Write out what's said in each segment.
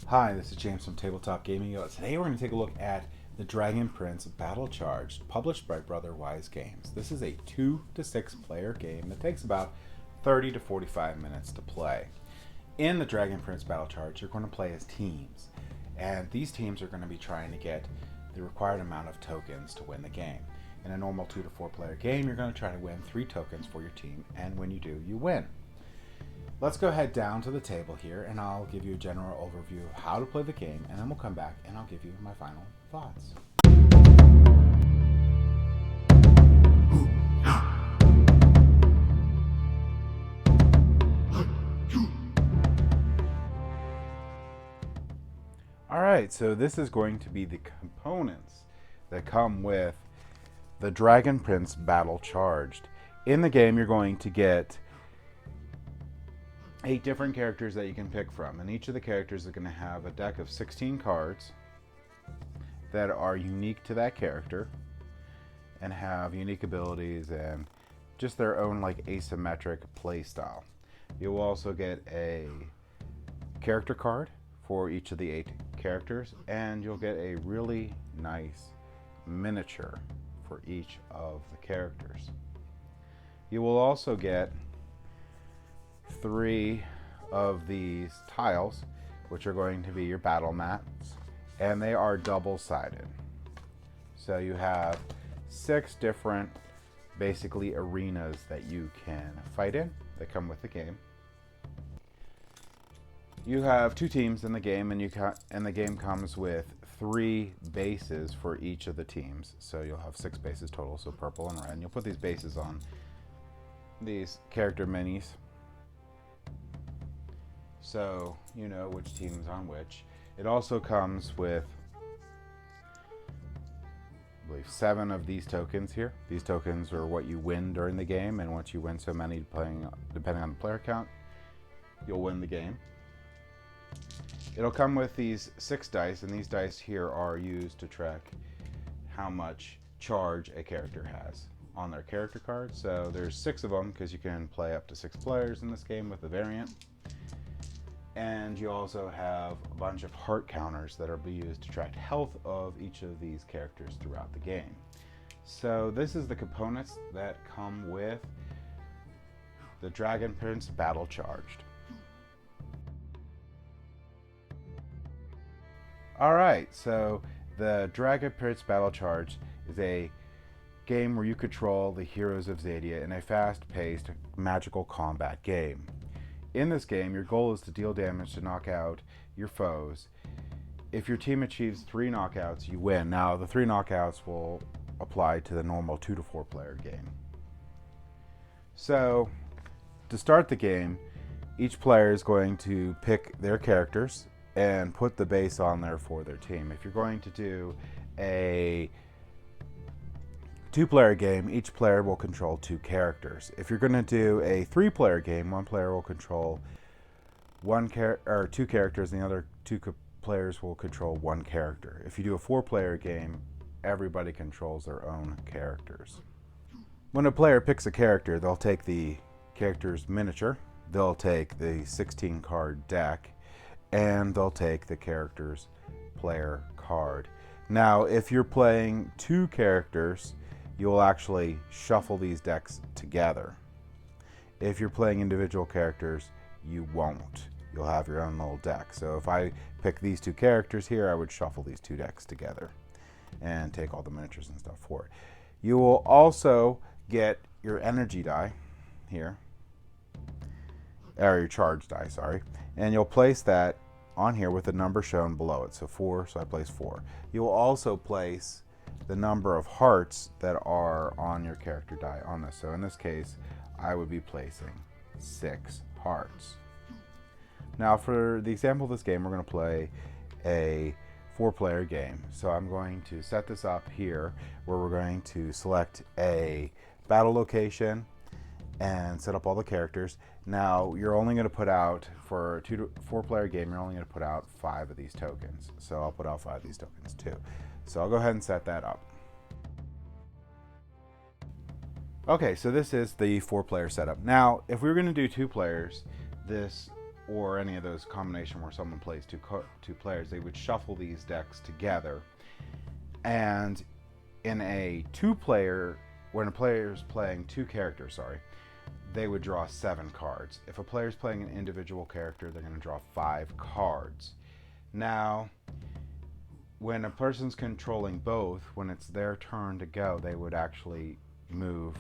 Hi, this is James from Tabletop Gaming Guild. Today we're going to take a look at the Dragon Prince Battlecharged, published by Brother Wise Games. This is a 2 to 6 player game that takes about 30 to 45 minutes to play. In the Dragon Prince Battlecharged, you're going to play as teams, and these teams are going to be trying to get the required amount of tokens to win the game. In a normal 2 to 4 player game, you're going to try to win 3 tokens for your team, and when you do, you win. Let's go ahead down to the table here and I'll give you a general overview of how to play the game, and then we'll come back and I'll give you my final thoughts. Alright, so this is going to be the components that come with the Dragon Prince Battlecharged. In the game, you're going to get 8 different characters that you can pick from, and each of the characters is going to have a deck of 16 cards that are unique to that character and have unique abilities and just their own like asymmetric play style. You will also get a character card for each of the 8 characters, and you'll get a really nice miniature for each of the characters. You will also get 3 of these tiles, which are going to be your battle mats, and they are double-sided. So you have 6 different basically arenas that you can fight in that come with the game. You have 2 teams in the game, and the game comes with 3 bases for each of the teams. So you'll have 6 bases total, so purple and red. And you'll put these bases on these character minis, so you know which team is on which. It also comes with, I believe, 7 of these tokens here. These tokens are what you win during the game, and once you win so many, depending on the player count, you'll win the game. It'll come with these 6 dice, and these dice here are used to track how much charge a character has on their character card. So there's 6 of them because you can play up to 6 players in this game with the variant. And you also have a bunch of heart counters that will be used to track health of each of these characters throughout the game. So this is the components that come with the Dragon Prince Battlecharged. Alright, so the Dragon Prince Battlecharged is a game where you control the heroes of Xadia in a fast-paced magical combat game. In this game, your goal is to deal damage to knock out your foes. If your team achieves 3 knockouts, you win. Now, the 3 knockouts will apply to the normal 2 to 4 player game. So, to start the game, each player is going to pick their characters and put the base on there for their team. If you're going to do a 2-player game, each player will control 2 characters. If you're going to do a 3-player game, 1 player will control 2 characters, and the other 2 players will control 1 character. If you do a 4-player game, everybody controls their own characters. When a player picks a character, they'll take the character's miniature, they'll take the 16-card deck, and they'll take the character's player card. Now, if you're playing 2 characters, you will actually shuffle these decks together. If you're playing individual characters, you won't. You'll have your own little deck. So if I pick these 2 characters here, I would shuffle these 2 decks together and take all the miniatures and stuff for it. You will also get your energy die here, or your charge die, sorry, and you'll place that on here with the number shown below it. So 4, so I place 4. You will also place the number of hearts that are on your character die on this. So in this case, I would be placing 6 hearts. Now for the example of this game, we're going to play a 4-player game. So I'm going to set this up here where we're going to select a battle location and set up all the characters. Now you're only going to put out, for a 2 to 4-player game, you're only going to put out 5 of these tokens. So I'll put out 5 of these tokens too. So I'll go ahead and set that up. Okay, so this is the 4-player setup. Now, if we were going to do 2 players, this or any of those combination where someone plays two players, they would shuffle these decks together. And in a two-player, when a player is playing two characters, they would draw 7 cards. If a player is playing an individual character, they're going to draw 5 cards. Now, when a person's controlling both, when it's their turn to go, they would actually move,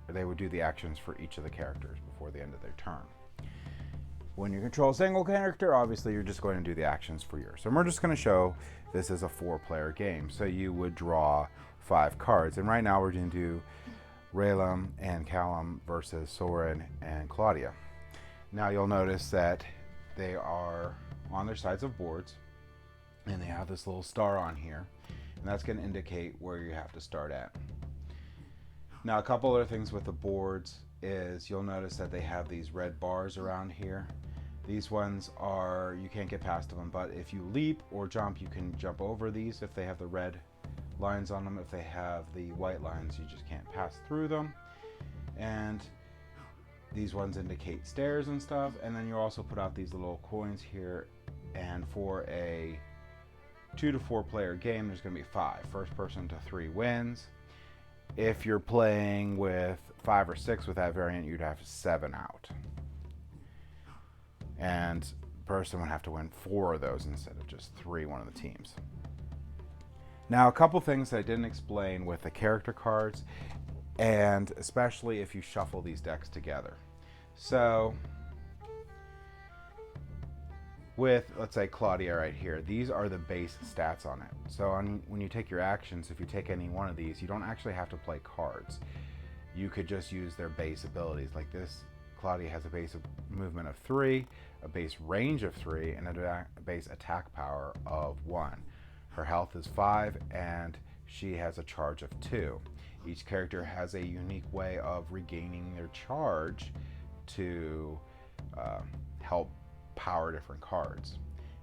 or they would do the actions for each of the characters before the end of their turn. When you control a single character, obviously you're just going to do the actions for yours. So we're just going to show this is a 4-player game. So you would draw 5 cards. And right now we're going to do Raylan and Callum versus Soren and Claudia. Now you'll notice that they are on their sides of boards, and they have this little star on here, and that's going to indicate where you have to start at. Now, a couple other things with the boards is you'll notice that they have these red bars around here. These ones are, you can't get past them, but if you leap or jump, you can jump over these if they have the red lines on them. If they have the white lines, you just can't pass through them. And these ones indicate stairs and stuff. And then you also put out these little coins here, and for a 2 to 4 player game, there's going to be 5. First person to 3 wins. If you're playing with 5 or 6 with that variant, you'd have 7 out. And the person would have to win 4 of those instead of just 3, one of the teams. Now, a couple things that I didn't explain with the character cards, and especially if you shuffle these decks together. So, with, let's say, Claudia right here, these are the base stats on it. So when you take your actions, if you take any one of these, you don't actually have to play cards. You could just use their base abilities. Like this, Claudia has a base movement of 3, a base range of 3, and a base attack power of 1. Her health is 5, and she has a charge of 2. Each character has a unique way of regaining their charge to help power different cards.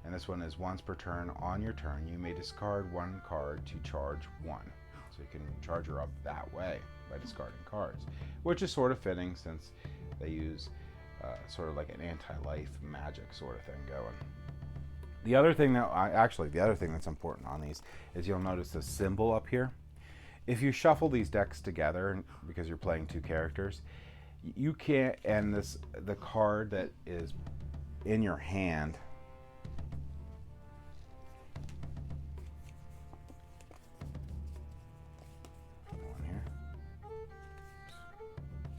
And this one is once per turn. On your turn, you may discard 1 card to charge 1. So you can charge her up that way by discarding cards, which is sort of fitting since they use sort of like an anti-life magic sort of thing going. The other thing that's important on these is you'll notice the symbol up here. If you shuffle these decks together, because you're playing 2 characters, you can't, and the card that is in your hand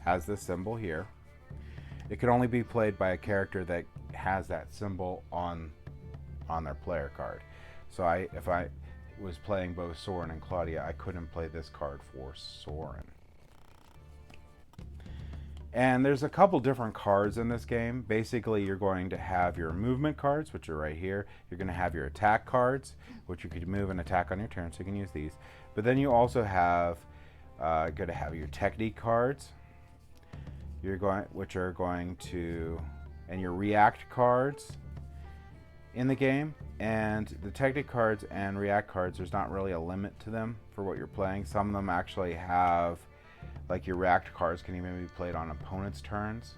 has this symbol here. It can only be played by a character that has that symbol on their player card. So if I was playing both Soren and Claudia, I couldn't play this card for Soren. And there's a couple different cards in this game. Basically, you're going to have your movement cards, which are right here. You're going to have your attack cards, which you could move and attack on your turn, so you can use these. But then you also have going to have your technique cards, which are going to, and your react cards in the game. And the technique cards and react cards, there's not really a limit to them for what you're playing. Some of them actually have, like your react cards can even be played on opponents' turns,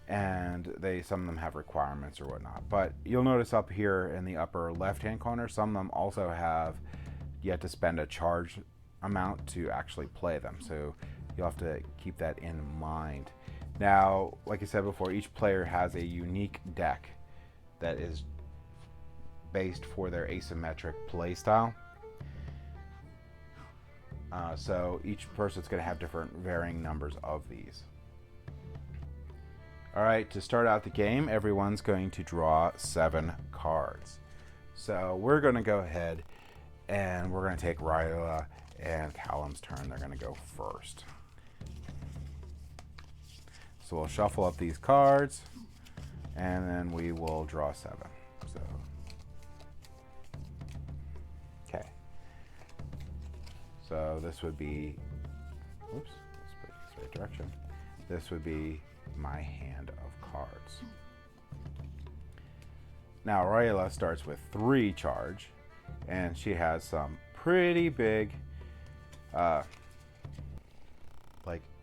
and some of them have requirements or whatnot. But you'll notice up here in the upper left-hand corner, some of them also have, you have to spend a charge amount to actually play them. So you'll have to keep that in mind. Now, like I said before, each player has a unique deck that is based for their asymmetric play style. So each person's going to have different varying numbers of these. Alright, to start out the game, everyone's going to draw 7 cards. So we're going to go ahead and we're going to take Ryla and Callum's turn. They're going to go first. So we'll shuffle up these cards, and then we will draw 7. So, okay. So this would be, oops, let's put it this right direction. This would be my hand of cards. Now Ryla starts with 3 charge, and she has some pretty big, like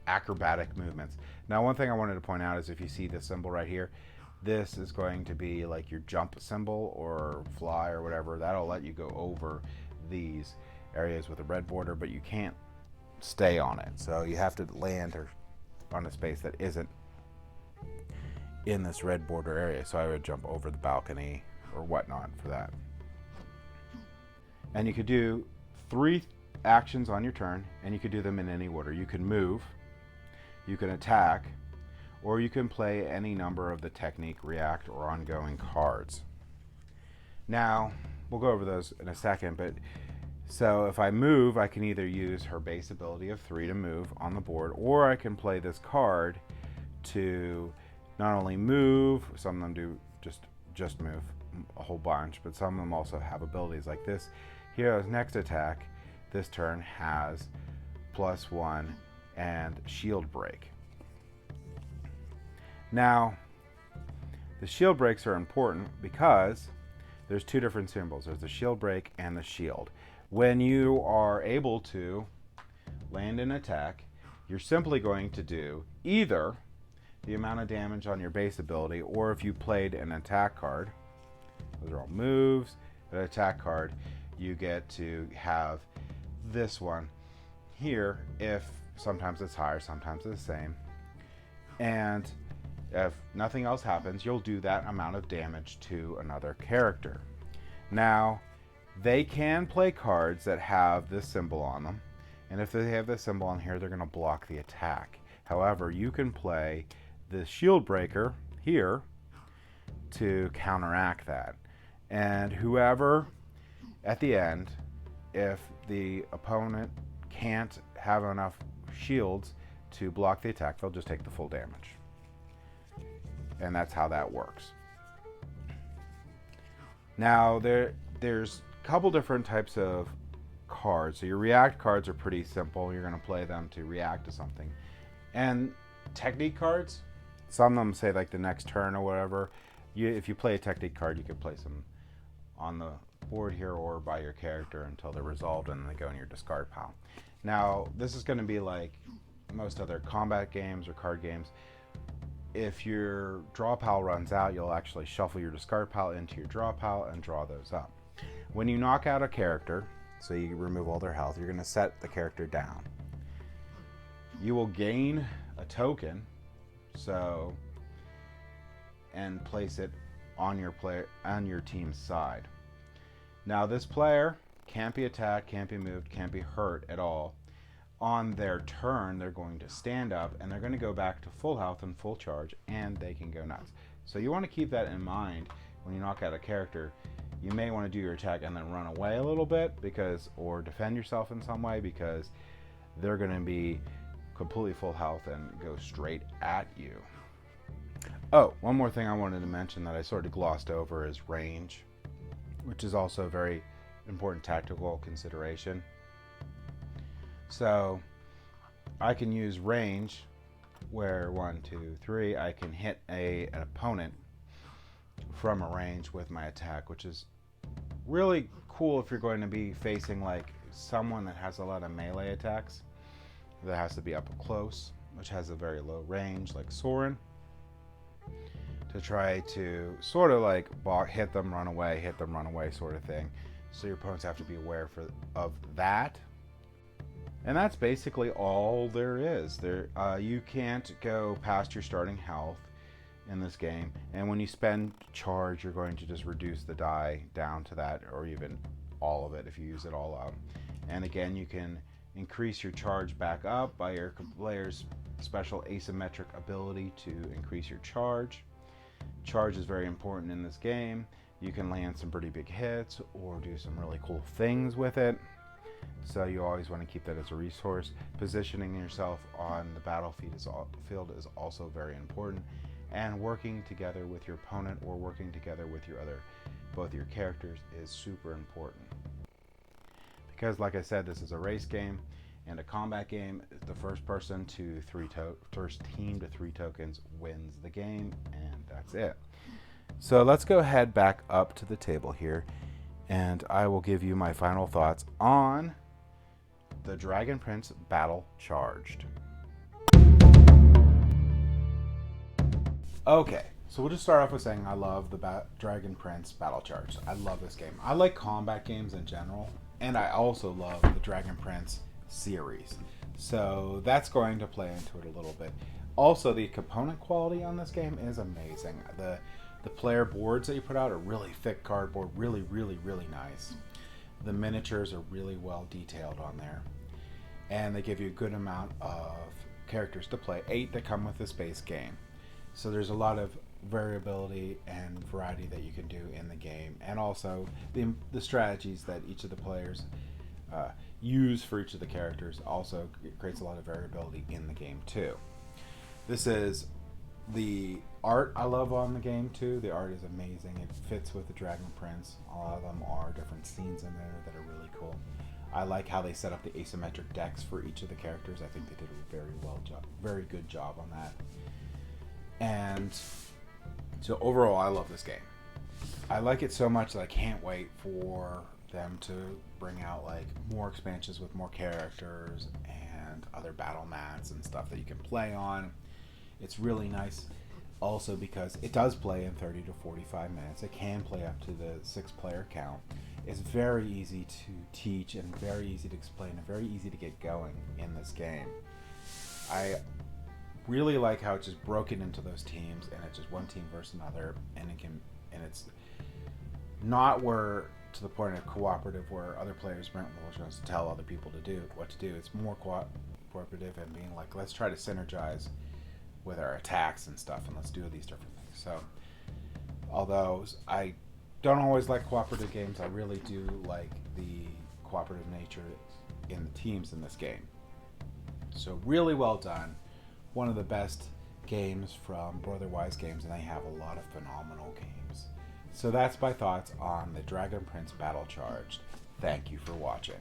acrobatic movements. Now, one thing I wanted to point out is if you see the symbol right here, This is going to be like your jump symbol or fly or whatever. That'll let you go over these areas with a red border, but you can't stay on it. So you have to land on a space that isn't in this red border area. So I would jump over the balcony or whatnot for that. And you could do 3 actions on your turn, and you could do them in any order. You can move, you can attack, or you can play any number of the technique, react, or ongoing cards. Now, we'll go over those in a second, but so if I move, I can either use her base ability of 3 to move on the board, or I can play this card to not only move, some of them do just move a whole bunch, but some of them also have abilities like this. Hero's next attack this turn has +1 and shield break. Now, the shield breaks are important because there's 2 different symbols. There's the shield break and the shield. When you are able to land an attack, you're simply going to do either the amount of damage on your base ability, or if you played an attack card, those are all moves, an attack card, you get to have this one here if sometimes it's higher, sometimes it's the same. And if nothing else happens, you'll do that amount of damage to another character. Now, they can play cards that have this symbol on them, and if they have this symbol on here, they're going to block the attack. However, you can play the shield breaker here to counteract that. And whoever, at the end, if the opponent can't have enough shields to block the attack, they'll just take the full damage. And that's how that works. Now, there's a couple different types of cards. So your react cards are pretty simple. You're going to play them to react to something. And technique cards, some of them say like the next turn or whatever. If you play a technique card, you could place them on the board here or by your character until they're resolved, and then they go in your discard pile. Now, this is going to be like most other combat games or card games. If your draw pile runs out, you'll actually shuffle your discard pile into your draw pile and draw those up. When you knock out a character, so you remove all their health, you're going to set the character down. You will gain a token, and place it on your team's side. Now, this player can't be attacked, can't be moved, can't be hurt at all. On their turn, they're going to stand up and they're going to go back to full health and full charge, and they can go nuts. So you want to keep that in mind when you knock out a character. You may want to do your attack and then run away a little bit, or defend yourself in some way, because they're going to be completely full health and go straight at you. Oh, one more thing I wanted to mention that I sort of glossed over is range, which is also a very important tactical consideration. So I can use range where 1, 2, 3, I can hit an opponent from a range with my attack, which is really cool if you're going to be facing like someone that has a lot of melee attacks that has to be up close, which has a very low range, like Soren, to try to sort of like hit them, run away sort of thing. So your opponents have to be aware of that. And that's basically all there is. You can't go past your starting health in this game, and when you spend charge, you're going to just reduce the die down to that, or even all of it if you use it all up. And again, you can increase your charge back up by your player's special asymmetric ability to increase your charge. Charge is very important in this game. You can land some pretty big hits or do some really cool things with it. So you always want to keep that as a resource. Positioning yourself on the battlefield is also very important. And working together with your opponent or working together with both your characters is super important. Because like I said, this is a race game and a combat game. The first team to 3 tokens wins the game, and that's it. So let's go ahead back up to the table here, and I will give you my final thoughts on the Dragon Prince Battlecharged. Okay, So we'll just start off with saying I love the Dragon Prince Battlecharged. I love this game. I like combat games in general, and I also love the Dragon Prince series. So that's going to play into it a little bit. Also, the component quality on this game is amazing. The player boards that you put out are really thick cardboard, really, really, really nice. The miniatures are really well detailed on there. And they give you a good amount of characters to play, 8 that come with this base game. So there's a lot of variability and variety that you can do in the game, and also the strategies that each of the players use for each of the characters also creates a lot of variability in the game too. This is the art I love on the game too. The art is amazing. It fits with the Dragon Prince. A lot of them are different scenes in there that are really cool. I like how they set up the asymmetric decks for each of the characters. I think they did a very good job on that. And so overall, I love this game. I like it so much that I can't wait for them to bring out like more expansions with more characters and other battle mats and stuff that you can play on. It's really nice also because it does play in 30 to 45 minutes. It can play up to the 6-player count. It's very easy to teach and very easy to explain and very easy to get going in this game. I really like how it's just broken into those teams, and it's just one team versus another, and it's not to the point of cooperative where other players aren't going to tell other people to do what to do. It's more cooperative and being like, let's try to synergize with our attacks and stuff, and let's do these different things. So although I don't always like cooperative games, I really do like the cooperative nature in the teams in this game. So really well done. One of the best games from Brotherwise Games, and they have a lot of phenomenal games. So that's my thoughts on the Dragon Prince Battlecharged. Thank you for watching.